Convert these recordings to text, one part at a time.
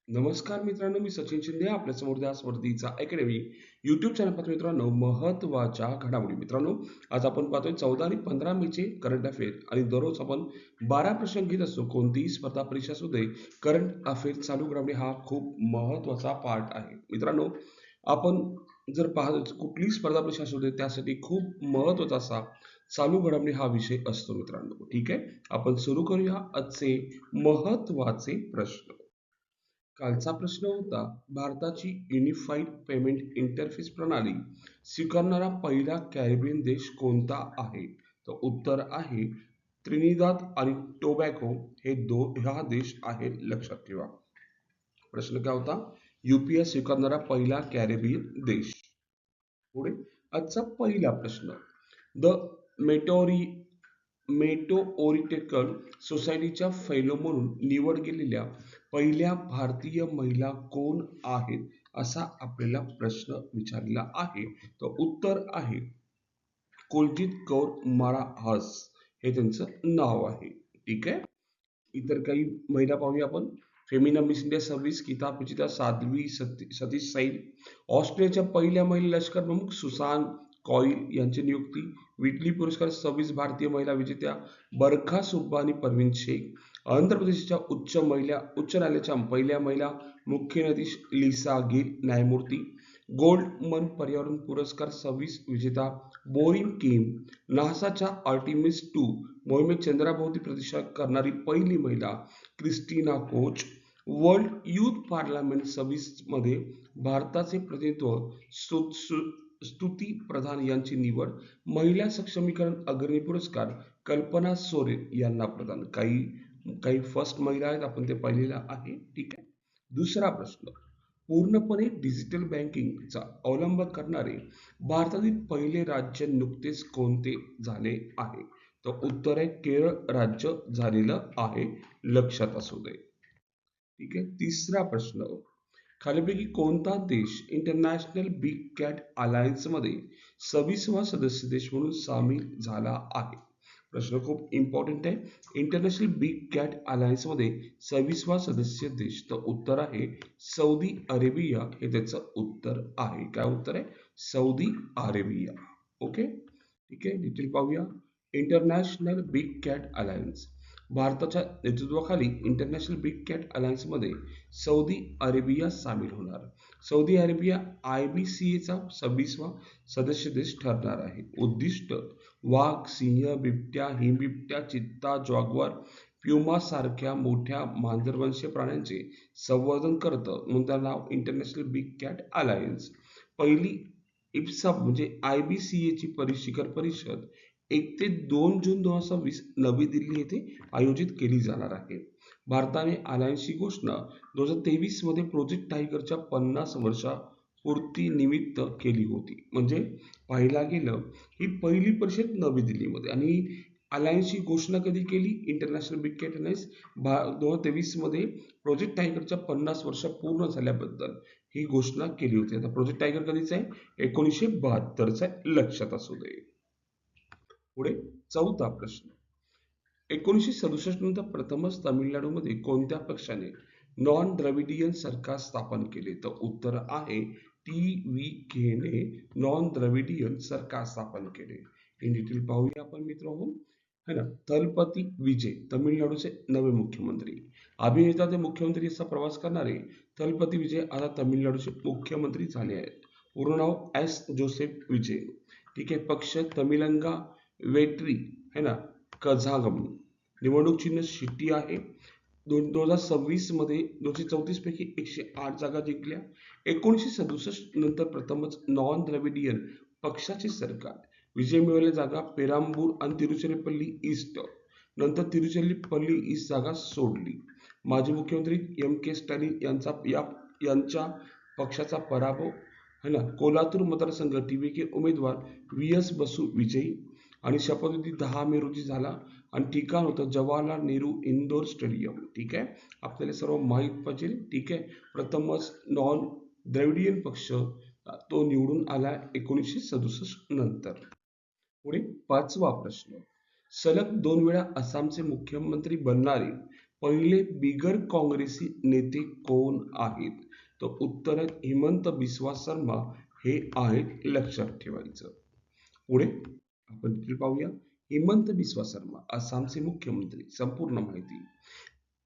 नमस्कार मित्रांनो, मी सचिन शिंदे आपल्या समोर द्या स्पर्धेचा अकॅडमी युट्यूब चॅनल पाहतो. मित्रांनो, महत्त्वाच्या घडामोडी. मित्रांनो, आज आपण पाहतोय 14 आणि 15 मेचे करंट अफेअर आणि दररोज आपण 12 प्रश्न घेत असतो. कोणतीही स्पर्धा परीक्षा असू दे, करंट अफेअर चालू घडामोडी हा खूप महत्त्वाचा पार्ट आहे. मित्रांनो, आपण जर पाहतो कुठलीही स्पर्धा परीक्षा असू दे, त्यासाठी खूप महत्त्वाचा असा चालू घडामोडी हा विषय असतो. मित्रांनो, ठीक आहे, आपण सुरू करूया आजचे महत्त्वाचे प्रश्न. कालचा प्रश्न होता, भारताची युनिफाईड पेमेंट इंटरफेस प्रणाली स्वीकारणारा पहिला कॅरिबियन देश कोणता आहे? तर उत्तर आहे त्रिनिदाद आणि टोबॅगो. हा देश आहे, लक्षात ठेवा. प्रश्न काय होता? यूपीएस स्वीकारणारा पहिला कॅरिबियन देश. पुढे आजचा पहिला प्रश्न. द मेटोरी मेटोओरिटिकल सोसायटीच्या फेलो म्हणून निवड केलेल्या पहिल्या भारतीय महिला कोण आहेत, असा आपल्याला प्रश्न विचारलेला आहे. तर उत्तर आहे कुलजीत कौर मराहस, हे त्यांचं नाव आहे. ठीक आहे. इतर काही महिला पाहूया आपण. फेमिना मिस इंडिया सर्व्हिस किताब विजेता साध्वी सतीश सैल. ऑस्ट्रेलियाच्या पहिल्या महिला लष्कर प्रमुख सुसान कॉईल यांची नियुक्ती. विटली पुरस्कार 26 भारतीय महिला विजेत्या बरखा सुब्बा आणि परवीन शेख. आंध्र प्रदेशच्या उच्च न्यायालयाच्या पहिल्या महिला मुख्य न्यायाधीश लिसा गिल न्यायमूर्ती. गोल्डमन पर्यावरण पुरस्कार 26 विजेता बोरिन किम. नासाच्या आर्टिमिस 2 मोहिमेत चंद्राभोवती प्रदक्षिणा करणारी पहिली महिला Christina coach. World youth parliament 26 मध्ये भारताचे प्रतिनिधित्व स्तुती प्रधान यांची निवड. महिला सक्षमीकरण अग्रणी पुरस्कार कल्पना सोरेन यांना प्रदान. काही फर्स्ट महिला आहेत, आपण ते पाहिलेलं आहे. ठीक आहे. दुसरा प्रश्न. पूर्णपणे डिजिटल बँकिंगचा अवलंब करणारे भारतातील पहिले राज्य नुकतेच कोणते झाले आहे? तर उत्तर आहे केरळ राज्य झालेलं आहे, लक्षात असू दे. ठीक आहे. तिसरा प्रश्न. खालीपैकी कोणता देश इंटरनॅशनल बिग कॅट अलायन्स मध्ये 26वा सदस्य देश म्हणून सामील झाला आहे? प्रश्न खूप इम्पॉर्टंट आहे. इंटरनॅशनल बिग कॅट अलायन्स मध्ये 26वा सदस्य देश, तर उत्तर आहे सौदी अरेबिया, हे त्याचं उत्तर आहे. काय उत्तर आहे? Saudi Arabia. ओके. ठीक आहे. डिटेल पाहूया. International big cat alliance. भारताच्या नेतृत्वाखाली इंटरनॅशनल बिग कॅट अलायन्स मध्ये सौदी अरेबिया सामील होणार. सौदी अरेबिया IBCA 26वा सदस्य देश ठरणार आहे. उद्दिष्ट: वाघ, सिंह, बिबट्या, हिमबिबट्या, चित्ता, जॉग्वार, प्युमा सारख्या मोठ्या मांजरवंशीय प्राण्यांचे संवर्धन करतं, म्हणून त्याचं नाव इंटरनॅशनल बिग कॅट अलायन्स. पहिली इप्सा म्हणजे IBCA ची शिखर परिषद 1 ते 2 जून 2026 नवी दिल्ली येथे आयोजित केली जाणार आहे. भारताने अलायन्सची घोषणा 2023 मध्ये प्रोजेक्ट टायगरच्या 50 वर्षापूर्तीनिमित्त केली होती. म्हणजे पाहायला गेलं, ही पहिली परिषद नवी दिल्लीमध्ये. आणि अलायन्सची घोषणा कधी केली? इंटरनॅशनल बिग कॅट अलायन्स 2023 मध्ये प्रोजेक्ट टायगरच्या 50 वर्ष पूर्ण झाल्याबद्दल ही घोषणा केली होती. आता प्रोजेक्ट टायगर कधीच आहे? 1972चा आहे, लक्षात असू दे. पुढे चौथा प्रश्न. 1967 नंतर प्रथमच तामिळनाडूमध्ये कोणत्या पक्षाने नॉन द्रविडियन सरकार स्थापन केले? तर उत्तर आहे TVK ने नॉन द्रविडियन सरकार स्थापन केले. इन डिटेल पाहूया आपण मित्रांनो, है ना. तलपती विजय तमिळनाडूचे नवे मुख्यमंत्री. अभिनेता ते मुख्यमंत्री असा प्रवास करणारे तलपती विजय आता तमिळनाडूचे मुख्यमंत्री झाले आहेत. पूर्ण नाव S जोसेफ विजय. ठीक आहे. पक्ष तमिळंगा वेट्री, है ना, कझागम. निवडणूक चिन्ह शिट्टी आहे. 2026 मध्ये 234 पैकी 108 जागा जिंकल्या. 1967 नंतर प्रथमच नॉन द्रविडियन पक्षाचे सरकार. विजय मिळवलेल्या जागा पेरांबूर आणि तिरुचिरापल्ली ईस्ट. नंतर तिरुचिरापल्ली ईस्ट जागा सोडली. माजी मुख्यमंत्री MK स्टॅलिन यांच्या पक्षाचा पराभव, है ना. कोल्हापूर मतदारसंघ TVK उमेदवार VS बसू विजयी. आणि शपथविधी 10 मे रोजी झाला आणि ठिकाण होतं जवाहरलाल नेहरू इंडोर स्टेडियम. ठीक आहे. आपल्याला सर्व माहीत पाहिजे. ठीक आहे. प्रथमच नॉन द्रविडियन पक्ष तो निवडून आला 1967 नंतर. पुढे पाचवा प्रश्न. सलग 2 वेळा आसामचे मुख्यमंत्री बनणारे पहिले बिगर काँग्रेसी नेते कोण आहेत? तर उत्तर आहे हेमंत बिस्वा शर्मा हे आहेत, लक्षात ठेवायचं. पुढे आपण तिथे पाहूया. हेमंत बिस्वा शर्मा आसामचे मुख्यमंत्री. संपूर्ण माहिती.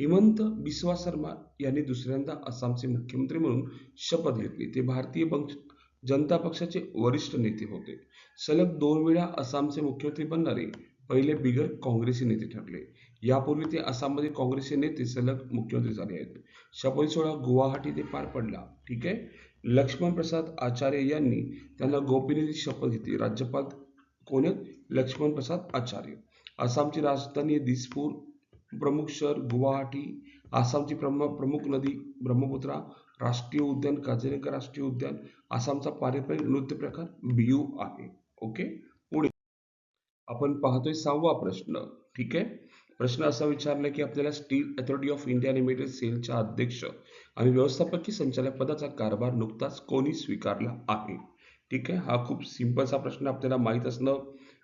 हेमंत बिस्वा शर्मा यांनी दुसऱ्यांदा आसामचे मुख्यमंत्री म्हणून शपथ घेतली. ते भारतीय जनता पक्षाचे वरिष्ठ नेते होते. सलग 2 वेळा आसामचे मुख्यमंत्री बनणारे पहिले बिगर काँग्रेसी नेते ठरले. यापूर्वी ते आसाममध्ये काँग्रेसचे नेते सलग मुख्यमंत्री झाले आहेत. शपथ सोहळा गुवाहाटी येथे पार पडला. ठीक आहे. लक्ष्मण प्रसाद आचार्य यांनी त्यांना गोपनीयतेची शपथ घेतली. राज्यपाल कोण आहेत? लक्ष्मण प्रसाद आचार्य. आसामची राजधानी आहे दिसपूर. प्रमुख शहर गुवाहाटी. आसामची प्रमुख नदी ब्रह्मपुत्रा. राष्ट्रीय उद्यान काझीरंगा राष्ट्रीय उद्यान. आसामचा पारंपरिक नृत्य प्रकार बिहू आहे. ओके. पुढे आपण पाहतोय 6वा प्रश्न. ठीक आहे. प्रश्न असा विचारला की आपल्याला steel authority of India limited सेलच्या अध्यक्ष आणि व्यवस्थापकीय संचालक पदाचा कारभार नुकताच कोणी स्वीकारला आहे? ठीक आहे. हा खूप सिंपलचा प्रश्न आपल्याला माहीत असणं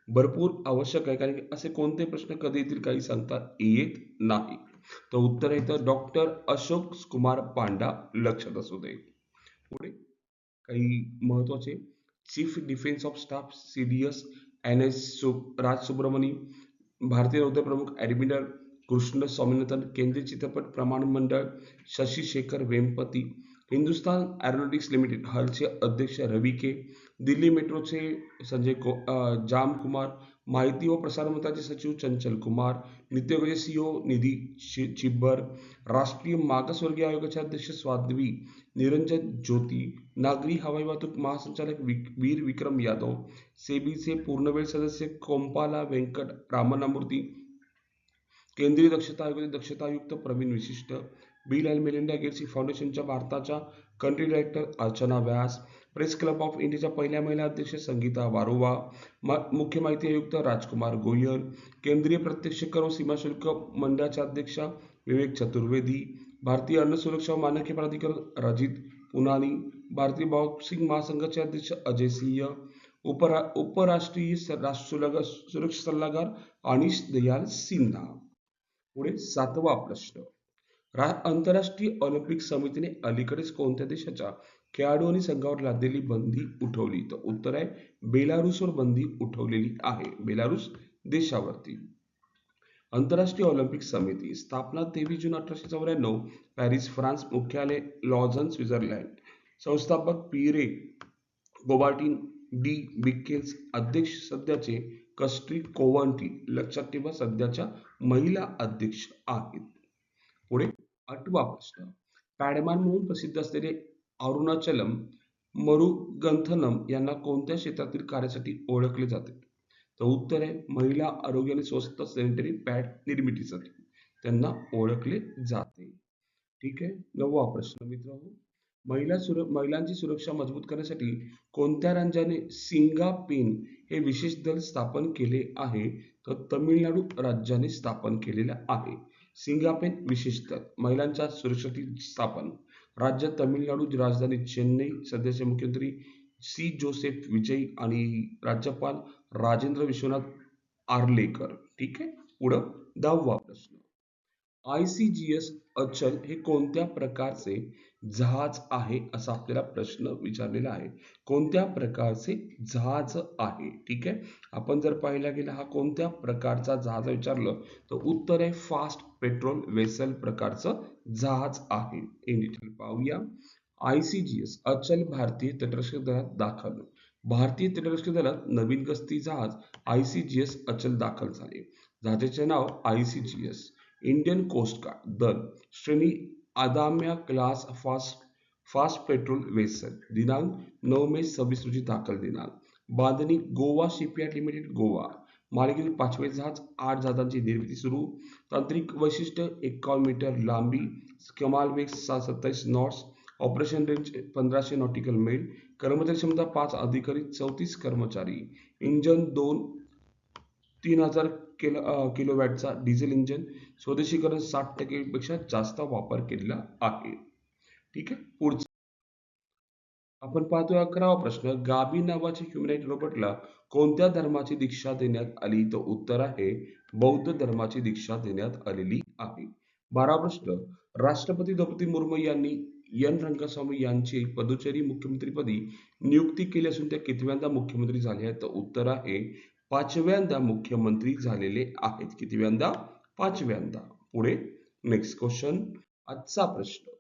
भरपूर आवश्यक आहे, कारण की असे कोणते प्रश्न कधी येतील काही सांगता येत नाही. तर उत्तर आहे तर डॉक्टर अशोक कुमार पांडा, लक्षात असू दे. पुढे काही महत्वाचे. Chief defence of staff CDS NS राज सुब्रमणी. भारतीय नौदल प्रमुख ॲडमिरल कृष्ण स्वामीनाथन. केंद्रीय चित्रपट प्रमाण मंडळ शशी शेखर वेम्पती. हिंदुस्तान एरोनॉटिक्स लिमिटेड हालचे अध्यक्ष रवी के. दिल्ली मेट्रोचे संजय जाम कुमार. माहिती व प्रसारण मंत्रालयाचे सचिव चंचल कुमार. नीती आयोगाचे CEO निधी छिब्बर. राष्ट्रीय मागासवर्गीय आयोगाचे अध्यक्ष स्वाध्वी निरंजन ज्योती. नागरी हवाई वाहतूक महासंचालक वीर विक्रम यादव. सेबीचे पूर्णवेळ सदस्य कोंपाला व्यंकट रामनामूर्ती. केंद्रीय दक्षता आयोगाचे दक्षता आयुक्त प्रवीण विशिष्ट. बिल अँड मेलिंडा गेट्स फाउंडेशनच्या भारताच्या country director Archana Vyas. Press club of इंडियाच्या पहिल्या महिला अध्यक्ष संगीता वारोवा. मुख्य माहिती आयुक्त राजकुमार गोयल. केंद्रीय प्रत्यक्ष कर व सीमाशुल्क मंडळाचे अध्यक्ष विवेक चतुर्वेदी. भारतीय अन्न सुरक्षा व मानके प्राधिकरण रजित पुनानी. भारतीय बॉक्सिंग महासंघाचे अध्यक्ष अजय सिंह. उपराष्ट्रीय सुरक्षा सल्लागार अनिश दयाल सिन्हा. पुढे 7वा प्रश्न. आंतरराष्ट्रीय ऑलिम्पिक समितीने अलीकडेच कोणत्या देशाच्या खेळाडू आणि संघावर लादलेली बंदी उठवली? तर उत्तर आहे बेलारूसवर बंदी उठवलेली आहे. बेलारूस देशावरती. आंतरराष्ट्रीय ऑलिम्पिक समिती स्थापना 23 जून 1894. Paris France. मुख्यालय लॉझन स्वित्झर्लंड. संस्थापक पियरे गोबार्टिन डी बिकेल्स. अध्यक्ष सध्याचे कस्ट्री कोवंटी, लक्षात ठेवा सध्याच्या महिला अध्यक्ष आहेत. पुढे 8वा प्रश्न. पॅडमॅन म्हणून प्रसिद्ध असलेले अरुणाचलम मरुगंथनम यांना कोणत्या क्षेत्रातील कार्यासाठी ओळखले जाते? तर उत्तर आहे महिला आरोग्य आणि स्वस्त सॅनिटरी पॅड निर्मितीसाठी त्यांना ओळखले जाते. ठीक आहे. 9वा प्रश्न मित्रांनो. महिलांची सुरक्षा मजबूत करण्यासाठी कोणत्या राज्याने सिंगापेन हे विशेष दल स्थापन केले आहे? तर तमिळनाडू राज्याने स्थापन केलेलं आहे. सिंगापेन विशेष दल महिलांच्या सुरक्षेसाठी स्थापन. राज्य तमिळनाडू. राजधानी चेन्नई. सध्याचे मुख्यमंत्री सी जोसेफ विजय आणि राज्यपाल राजेंद्र विश्वनाथ आर्लेकर. ठीक आहे. पुढं 10वा प्रश्न. ICGS अचल हे कोणत्या प्रकारचे जहाज आहे असा आपल्याला प्रश्न विचारलेला आहे. कोणत्या प्रकारचे जहाज आहे? ठीक आहे. आपण जर पाहिला गेला हा कोणत्या प्रकारचा जहाज विचारलं तर उत्तर आहे फास्ट पेट्रोल वेसल प्रकारचं जहाज आहे. इन डिटेल पाहूया. ICGS अचल भारतीय तटरक्षक दलात दाखल. भारतीय तटरक्षक दलात नवीन गस्ती जहाज ICGS अचल दाखल झाले. जहाजाचे नाव ICGS. इंडियन कोस्ट गार्ड दल. श्रेणी अदाम्या क्लास फास्ट पेट्रोल वेसल. दिनांक 9 मे 26 रोजी दाखल. दिनांक बांधणी गोवा शिपयार्ड लिमिटेड गोवा. मालिकेतील 5वे जहाज. 8 जहाजांची निर्मिती सुरू. तांत्रिक वैशिष्ट्य 51 मीटर लांबी. कमाल वेग 27 नॉट्स. ऑपरेशन रेंज 1500 नॉटिकल मैल. कर्मचारी क्षमता 5 अधिकारी 34 कर्मचारी. इंजन 3000 किलोवॅटचा डिझेल इंजन. स्वदेशीकरण 60% पेक्षा जास्त वापर केलेला आहे. ठीक आहे. पुढचं आपण पाहतोय 11वा प्रश्न. गाबी नावाच्या ह्युमॅनाइट रोबोटला कोणत्या धर्माची दीक्षा देण्यात आली? तर उत्तर आहे बौद्ध धर्माची दीक्षा देण्यात आलेली आहे. 12 प्रश्न, राष्ट्रपती द्रौपदी मुर्मू यांनी एन रंगस्वामी यांची पुदुचेरी मुख्यमंत्रीपदी नियुक्ती केली असून त्या कितव्यांदा मुख्यमंत्री झाले आहेत? तर उत्तर आहे पाचव्यांदा मुख्यमंत्री झालेले आहेत. कितव्यांदा? पाचव्यांदा. पुढे नेक्स्ट क्वेश्चन. आजचा प्रश्न,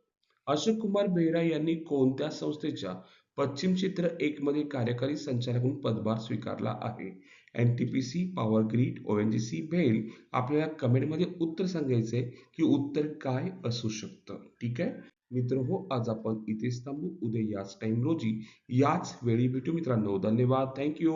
अशोक कुमार बेहरा यांनी कोणत्या संस्थेच्या पश्चिम क्षेत्र 1 मध्ये कार्यकारी संचालक म्हणून पदभार स्वीकारला आहे? एनटीपीसी, पॉवर ग्रिड, ओएनजीसी, भेल. आपल्याला कमेंटमध्ये उत्तर सांगायचंय की उत्तर काय असू शकतं. ठीक आहे मित्र, आज आपण इथेच थांबू. उद्या याच टाइम रोजी याच वेळी भेटू मित्रांनो. धन्यवाद. थँक्यू.